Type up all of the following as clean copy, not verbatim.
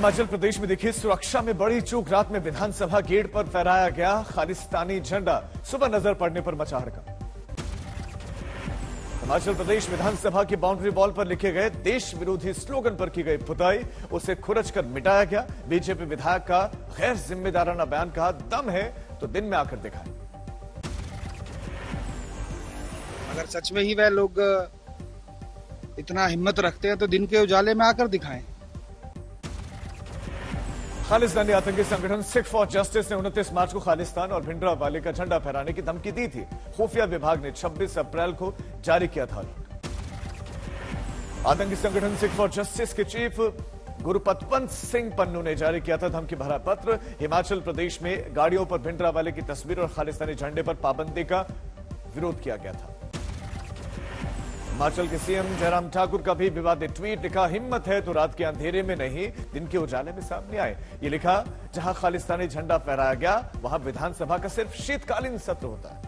हिमाचल प्रदेश में देखिए सुरक्षा में बड़ी चूक। रात में विधानसभा गेट पर फहराया गया खालिस्तानी झंडा। सुबह नजर पड़ने पर मचा हड़कंप। हिमाचल प्रदेश विधानसभा की बाउंड्री वॉल पर लिखे गए देश विरोधी स्लोगन पर की गई पुताई, उसे खुरचकर मिटाया गया। बीजेपी विधायक का गैर जिम्मेदाराना बयान, कहा दम है तो दिन में आकर दिखाएं। अगर सच में ही वह लोग इतना हिम्मत रखते हैं तो दिन के उजाले में आकर दिखाएं। खालिस्तानी आतंकी संगठन सिख फॉर जस्टिस ने 29 मार्च को खालिस्तान और भिंडरावाले का झंडा फहराने की धमकी दी थी। खुफिया विभाग ने 26 अप्रैल को जारी किया था। आतंकी संगठन सिख फॉर जस्टिस के चीफ गुरुपतवंत सिंह पन्नू ने जारी किया था धमकी भरा पत्र। हिमाचल प्रदेश में गाड़ियों पर भिंडरावाले की तस्वीर और खालिस्तानी झंडे पर पाबंदी का विरोध किया गया था। हिमाचल के सीएम जयराम ठाकुर का भी विवादित ट्वीट, लिखा हिम्मत है तो रात के अंधेरे में नहीं दिन के उजाले में सामने आए। ये लिखा जहां खालिस्तानी झंडा फहराया गया वहां विधानसभा का सिर्फ शीतकालीन सत्र होता है।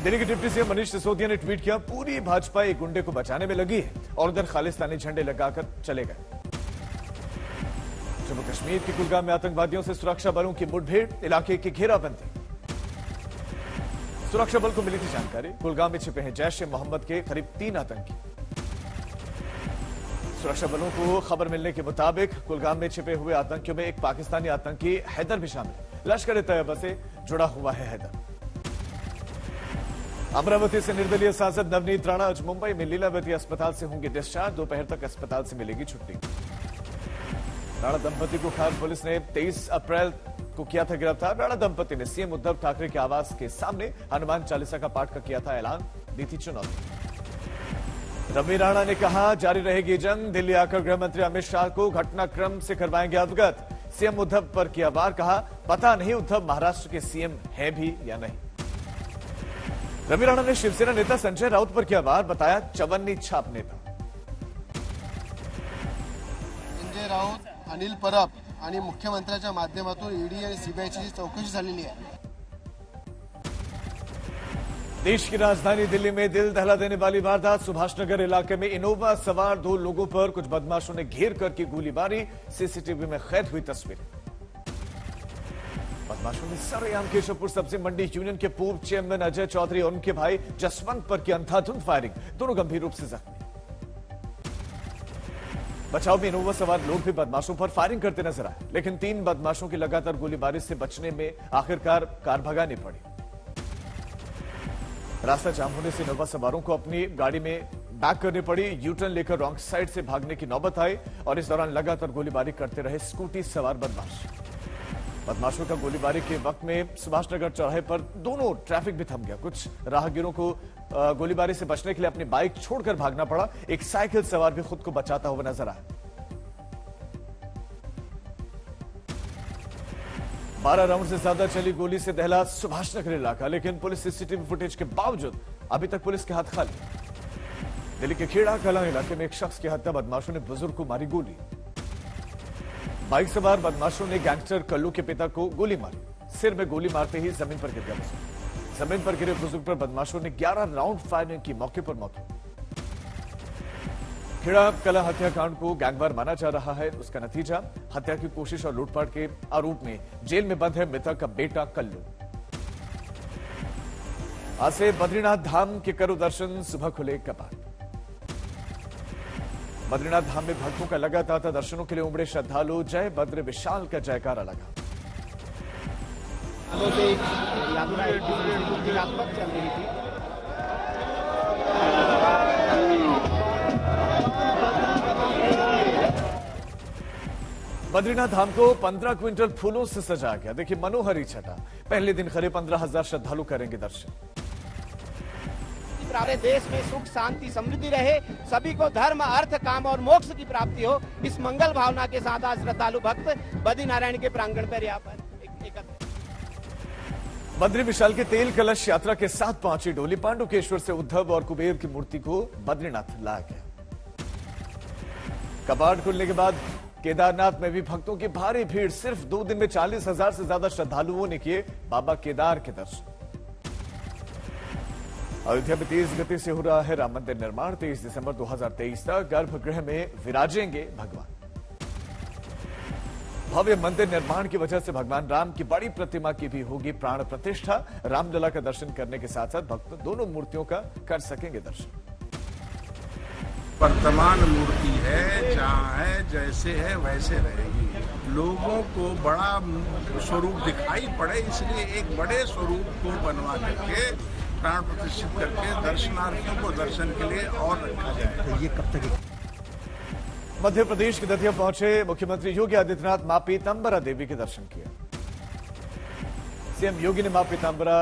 दिल्ली के डिप्टी सीएम मनीष सिसोदिया ने ट्वीट किया, पूरी भाजपा एक गुंडे को बचाने में लगी है और उधर खालिस्तानी झंडे लगाकर चले गए। जम्मू कश्मीर के कुलगाम में आतंकवादियों से सुरक्षा बलों की मुठभेड़, इलाके की घेराबंदी। सुरक्षा बल को मिली थी जानकारी, कुलगाम में छिपे हैं जैश ए मोहम्मद के करीब 3 आतंकी। सुरक्षा बलों को खबर मिलने के मुताबिक कुलगाम में छिपे हुए आतंकियों में एक पाकिस्तानी आतंकी हैदर भी शामिल है। लश्कर ए तैयबा से जुड़ा हुआ है हैदर। अमरावती से निर्दलीय सांसद नवनीत राणा आज मुंबई में लीलावती अस्पताल से होंगे डिस्चार्ज। दोपहर तक अस्पताल से मिलेगी छुट्टी। राणा दंपति को खान पुलिस ने 23 अप्रैल को किया था गिरफ्तार। राणा दंपति ने सीएम उद्धव ठाकरे के आवास के सामने हनुमान चालीसा का पाठ का किया था ऐलान, दी थी चुनौती। रवि राणा ने कहा जारी रहेगी जंग। दिल्ली आकर गृह मंत्री अमित शाह को घटनाक्रम से करवाएंगे अवगत। सीएम उद्धव पर किया वार, कहा पता नहीं उद्धव महाराष्ट्र के सीएम हैं भी या नहीं। रवि राणा ने शिवसेना नेता संजय राउत पर किया वार, बताया चवन्नी छाप नेता। संजय राउत, अनिल परब आणि मुख्यमंत्र्यांच्या माध्यमातून ईडी आणि सीबीआयची चौकशी झालेली आहे। देश की राजधानी दिल्ली में दिल दहला देने वाली वारदात। सुभाषनगर इलाके में इनोवा सवार 2 लोगों पर कुछ बदमाशों ने घेर कर की गोलीबारी। सीसीटीवी में कैद हुई तस्वीर। बदमाशों ने सरेआम केशवपुर सब्जी मंडी यूनियन के पूर्व चेयरमैन अजय चौधरी और उनके भाई जसवंत पर की अंधाधुंध फायरिंग, दोनों गंभीर रूप से जख्मी। बचाव में इनोवा सवार लोग भी बदमाशों पर फायरिंग करते नजर आए, लेकिन 3 बदमाशों की लगातार गोलीबारी से बचने में आखिरकार कार भगानी पड़ी। रास्ता जाम होने से इनोवा सवारों को अपनी गाड़ी में बैक करनी पड़ी। यूटर्न लेकर रॉन्ग साइड से भागने की नौबत आई और इस दौरान लगातार गोलीबारी करते रहे स्कूटी सवार बदमाश। बदमाशों का गोलीबारी के वक्त में सुभाषनगर चौराहे पर दोनों ट्रैफिक भी थम गया। कुछ राहगीरों को गोलीबारी से बचने के लिए अपनी बाइक छोड़कर भागना पड़ा। एक साइकिल सवार भी खुद को बचाता हुआ नजर आया। 12 राउंड से ज्यादा चली गोली से दहला सुभाषनगर इलाका, लेकिन पुलिस सीसीटीवी फुटेज के बावजूद अभी तक पुलिस के हाथ खाली। दिल्ली के खेड़ा कलां इलाके में एक शख्स की हत्या, बदमाशों ने बुजुर्ग को मारी गोली। बाइक सवार बदमाशों ने गैंगस्टर कल्लू के पिता को गोली मारी। सिर में गोली मारते ही जमीन पर गिर गया बुजुर्ग। जमीन पर गिरे बुजुर्ग पर बदमाशों ने 11 राउंड फायरिंग की, मौके पर मौत हुई। खेड़ा कला हत्याकांड को गैंगवार माना जा रहा है। उसका नतीजा हत्या की कोशिश और लूटपाट के आरोप में जेल में बंद है मृतक का बेटा कल्लू। आज से बद्रीनाथ धाम के करो दर्शन, सुबह खुले कपाट। बद्रीनाथ धाम में भक्तों का लगातार दर्शनों के लिए उमड़े श्रद्धालु। जय बद्र विशाल का जयकारा लगा। बद्रीनाथ धाम को 15 क्विंटल फूलों से सजाया गया। देखिए मनोहरी छटा। पहले दिन करीब 15,000 श्रद्धालु करेंगे दर्शन। पूरे देश में सुख शांति समृद्धि रहे, सभी को धर्म अर्थ काम और मोक्ष की प्राप्ति हो, इस मंगल भावना के साथ आज श्रद्धालु भक्त बद्रीनारायण के प्रांगण पर यहाँ पर एकत्र। बद्री विशाल के तेल कलश यात्रा के साथ पहुंची डोली। पांडुकेश्वर से उद्धव और कुबेर की मूर्ति को बद्रीनाथ लाया गया। कपाट खुलने के बाद केदारनाथ में भी भक्तों की भारी भीड़। सिर्फ 2 दिन में 40,000 से ज्यादा श्रद्धालुओं ने किए बाबा केदार के दर्शन। अयोध्या में तेज गति से हो रहा है राम मंदिर निर्माण। 23 दिसंबर 2023 तक गर्भगृह में विराजेंगे भगवान। भव्य मंदिर निर्माण की वजह से भगवान राम की बड़ी प्रतिमा की भी होगी प्राण प्रतिष्ठा। रामलला का दर्शन करने के साथ साथ भक्त दोनों मूर्तियों का कर सकेंगे दर्शन। वर्तमान मूर्ति है, जहाँ है जैसे है वैसे रहेगी। लोगों को बड़ा स्वरूप दिखाई पड़े, इसलिए एक बड़े स्वरूप को बनवा करके प्राण प्रतिष्ठित करके दर्शनार्थियों को दर्शन के लिए और रखा जाए। ये कब तक? मध्य प्रदेश के दतिया पहुंचे मुख्यमंत्री योगी आदित्यनाथ मां पीतांबरा देवी के दर्शन किए। सीएम योगी ने मां पीतांबरा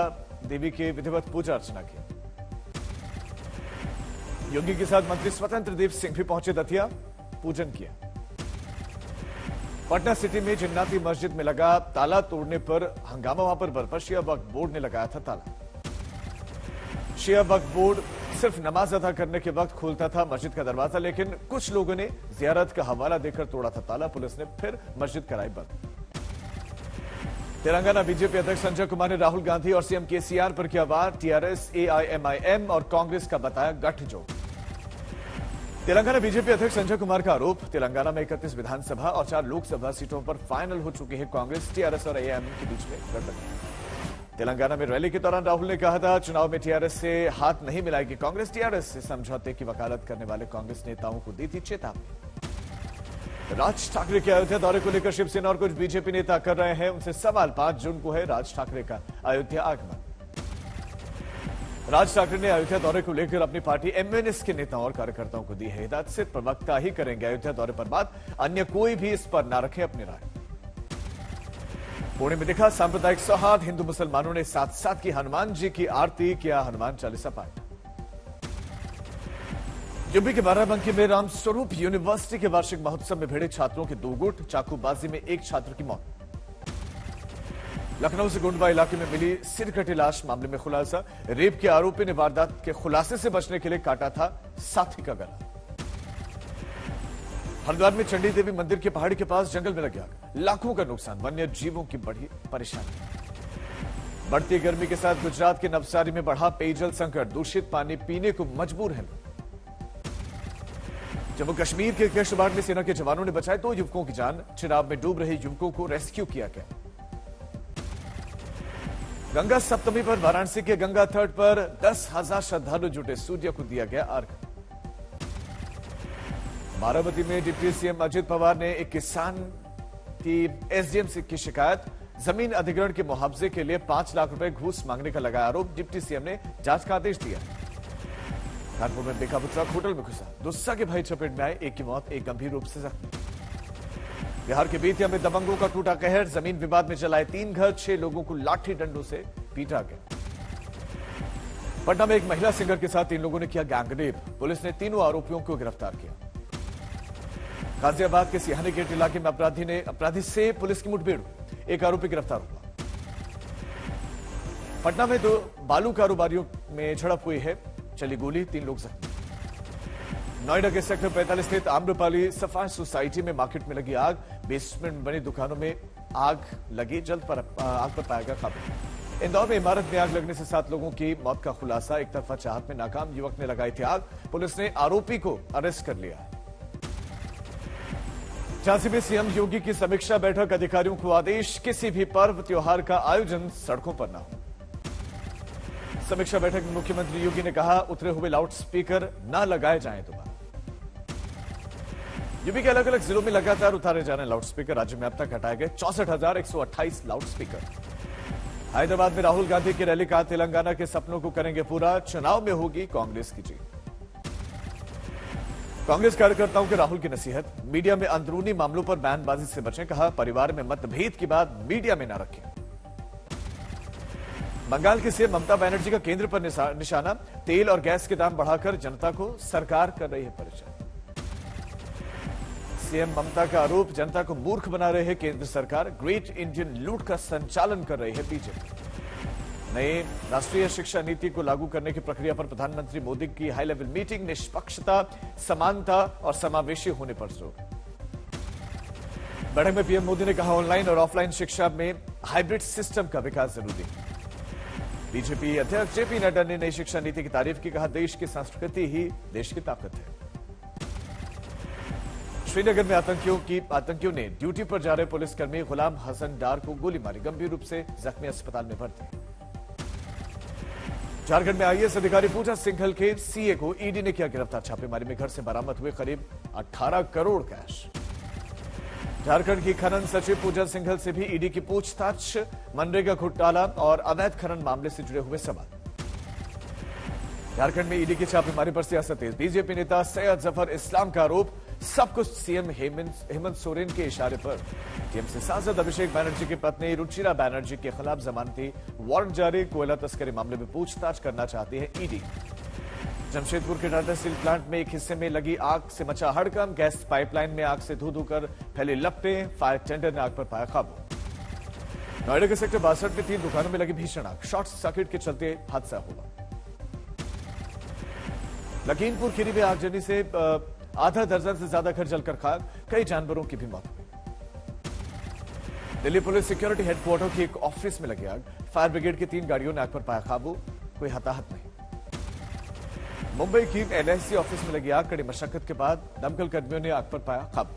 देवी की विधिवत पूजा अर्चना की। योगी के साथ मंत्री स्वतंत्र देव सिंह भी पहुंचे दतिया, पूजन किया। पटना सिटी में जन्नती मस्जिद में लगा ताला तोड़ने पर हंगामा वहां पर बरपा। शिया वक्फ बोर्ड ने लगाया था ताला। शिया वक्फ बोर्ड सिर्फ नमाज अदा करने के वक्त खोलता था मस्जिद का दरवाजा, लेकिन कुछ लोगों ने जियारत का हवाला देकर तोड़ा था ताला। पुलिस ने फिर मस्जिद कराई बंद। तेलंगाना बीजेपी अध्यक्ष संजय कुमार ने राहुल गांधी और सीएम केसीआर पर किया वार। टीआरएस, एआईएमआईएम और कांग्रेस का बताया गठजोड़। तेलंगाना बीजेपी अध्यक्ष संजय कुमार का आरोप, तेलंगाना में 31 विधानसभा और 4 लोकसभा सीटों पर फाइनल हो चुकी है कांग्रेस। टीआरएस और एआईएम के बीच में गठबंधन। तेलंगाना में रैली के दौरान राहुल ने कहा था चुनाव में टीआरएस से हाथ नहीं मिलाएगी कांग्रेस। टीआरएस से समझौते की वकालत करने वाले कांग्रेस नेताओं को दी थी चेतावनी। राज ठाकरे के अयोध्या दौरे को लेकर शिवसेना और कुछ बीजेपी नेता कर रहे हैं उनसे सवाल। 5 जून को है राज ठाकरे का अयोध्या आगमन। राज ठाकरे ने अयोध्या दौरे को लेकर अपनी पार्टी एमएनएस के नेताओं और कार्यकर्ताओं को दी है हिदायत। सिर्फ प्रवक्ता ही करेंगे अयोध्या दौरे पर बात, अन्य कोई भी इस पर न रखे अपनी राय। पुणे में दिखा सांप्रदायिक सौहार्द, हिंदू मुसलमानों ने साथ साथ की हनुमान जी की आरती, किया हनुमान चालीसा पाठ। यूपी के बाराबंकी में रामस्वरूप यूनिवर्सिटी के वार्षिक महोत्सव में भिड़े छात्रों के 2 गुट, चाकूबाजी में एक छात्र की मौत। लखनऊ से गोंडवा इलाके में मिली सिरकटी लाश मामले में खुलासा। रेप के आरोपी ने वारदात के खुलासे से बचने के लिए काटा था साथी का गला। हरिद्वार में चंडी देवी मंदिर के पहाड़ी के पास जंगल में लगी आग, लाखों का नुकसान, वन्य जीवों की बढ़ी परेशानी। बढ़ती गर्मी के साथ गुजरात के नवसारी में बढ़ा पेयजल संकट, दूषित पानी पीने को मजबूर है लोग। जम्मू कश्मीर के किश्तवाड़ में सेना के जवानों ने बचाए 2 युवकों की जान। चिनाब में डूब रहे युवकों को रेस्क्यू किया गया। गंगा सप्तमी पर वाराणसी के गंगा तट पर 10,000 श्रद्धालु जुटे, सूर्य को दिया गया अर्घ्य। बारामती में डिप्टी सीएम अजित पवार ने एक किसान की एसडीएम से की शिकायत। जमीन अधिग्रहण के मुआवजे के लिए 5 लाख रुपए घूस मांगने का लगाया आरोप। डिप्टी सीएम ने जांच का आदेश दिया। कानपुर में बेकाबू होटल में घुसा, गुस्सा के भय चपेट में आए, एक की मौत, एक गंभीर रूप से जख्मी। बिहार के बेतिया में दबंगों का टूटा कहर, जमीन विवाद में जलाए 3 घर, 6 लोगों को लाठी डंडों से पीटा गया। पटना में एक महिला सिंगर के साथ 3 लोगों ने किया गैंगरेप, पुलिस ने तीनों आरोपियों को गिरफ्तार किया। गाजियाबाद के सिहानी गेट इलाके में अपराधी से पुलिस की मुठभेड़, एक आरोपी गिरफ्तार हुआ। पटना में 2 बालू कारोबारियों में झड़प हुई है, चली गोली, 3 लोग जख्मी। नोएडा के सेक्टर 45 स्थित आम्रपाली सफाई सोसाइटी में मार्केट में लगी आग, बेसमेंट में बनी दुकानों में आग लगी, जल्द पर आग पर पाया गया काबू। इंदौर में इमारत में आग लगने से 7 लोगों की मौत का खुलासा, एक तरफा चाहत में नाकाम युवक ने लगाई थी आग, पुलिस ने आरोपी को अरेस्ट कर लिया। झांसी में सीएम योगी की समीक्षा बैठक, अधिकारियों को आदेश, किसी भी पर्व त्योहार का आयोजन सड़कों पर न हो। समीक्षा बैठक में मुख्यमंत्री योगी ने कहा उतरे हुए लाउड स्पीकर न लगाए जाएं दोबारा। यूपी के अलग अलग जिलों में लगातार उतारे जा रहे लाउड स्पीकर, राज्य में अब तक हटाए गए 64,128 लाउड स्पीकर। हैदराबाद में राहुल गांधी की रैली, कहा तेलंगाना के सपनों को करेंगे पूरा, चुनाव में होगी कांग्रेस की जीत। कांग्रेस कार्यकर्ताओं के राहुल की नसीहत, मीडिया में अंदरूनी मामलों पर बयानबाजी से बचें, कहा परिवार में मतभेद की बात मीडिया में न रखें। बंगाल के सीएम ममता बनर्जी का केंद्र पर निशाना, तेल और गैस के दाम बढ़ाकर जनता को सरकार कर रही है परेशान। सीएम ममता का आरोप, जनता को मूर्ख बना रहे है केंद्र सरकार, ग्रेट इंडियन लूट का संचालन कर रही है बीजेपी। नई राष्ट्रीय शिक्षा नीति को लागू करने की प्रक्रिया पर प्रधानमंत्री मोदी की हाई लेवल मीटिंग, निष्पक्षता, समानता और समावेशी होने पर जोर। बैठक में पीएम मोदी ने कहा ऑनलाइन और ऑफलाइन शिक्षा में हाइब्रिड सिस्टम का विकास जरूरी। बीजेपी अध्यक्ष जेपी नड्डा ने नई शिक्षा नीति की तारीफ की, कहा देश की संस्कृति ही देश की ताकत है। श्रीनगर में आतंकियों ने ड्यूटी पर जा रहे पुलिसकर्मी गुलाम हसन डार को गोली मारी, गंभीर रूप से जख्मी, अस्पताल में भर्ती। झारखंड में आईएएस अधिकारी पूजा सिंघल के सीए को ईडी ने किया गिरफ्तार, छापेमारी में घर से बरामद हुए करीब 18 करोड़ कैश। झारखंड की खनन सचिव पूजा सिंघल से भी ईडी की पूछताछ, मनरेगा घोटाला और अवैध खनन मामले से जुड़े हुए सवाल। झारखंड में ईडी की छापेमारी पर सियासत तेज, बीजेपी नेता सैयद जफर इस्लाम का आरोप, सब कुछ सीएम हेमंत सोरेन के इशारे पर। टीएमसी सांसद अभिषेक बैनर्जी की पत्नी रुचिरा बैनर्जी के खिलाफ जमानती वारंट जारी, कोयला तस्करी मामले में पूछताछ करना चाहती है ईडी। जमशेदपुर के टाटा स्टील प्लांट में एक हिस्से में लगी आग से मचा हड़कंप, गैस पाइपलाइन में आग से धू कर फैली लपटें, फायर टेंडर ने आग पर पाया काबू। नोएडा के सेक्टर 62 में 3 दुकानों में लगी भीषण आग, शॉर्ट सर्किट के चलते हादसा हुआ। लखीमपुर खीरी में आगजनी से आधा दर्जन से ज्यादा घर जलकर खाक, कई जानवरों की भी मौत हुई। दिल्ली पुलिस सिक्योरिटी हेडक्वार्टर की एक ऑफिस में लगी आग, फायर ब्रिगेड की 3 गाड़ियों ने आग पर पाया काबू, कोई हताहत नहीं। मुंबई की एलआईसी ऑफिस में लगी आग, कड़ी मशक्कत के बाद दमकल कर्मियों ने आग पर पाया काबू।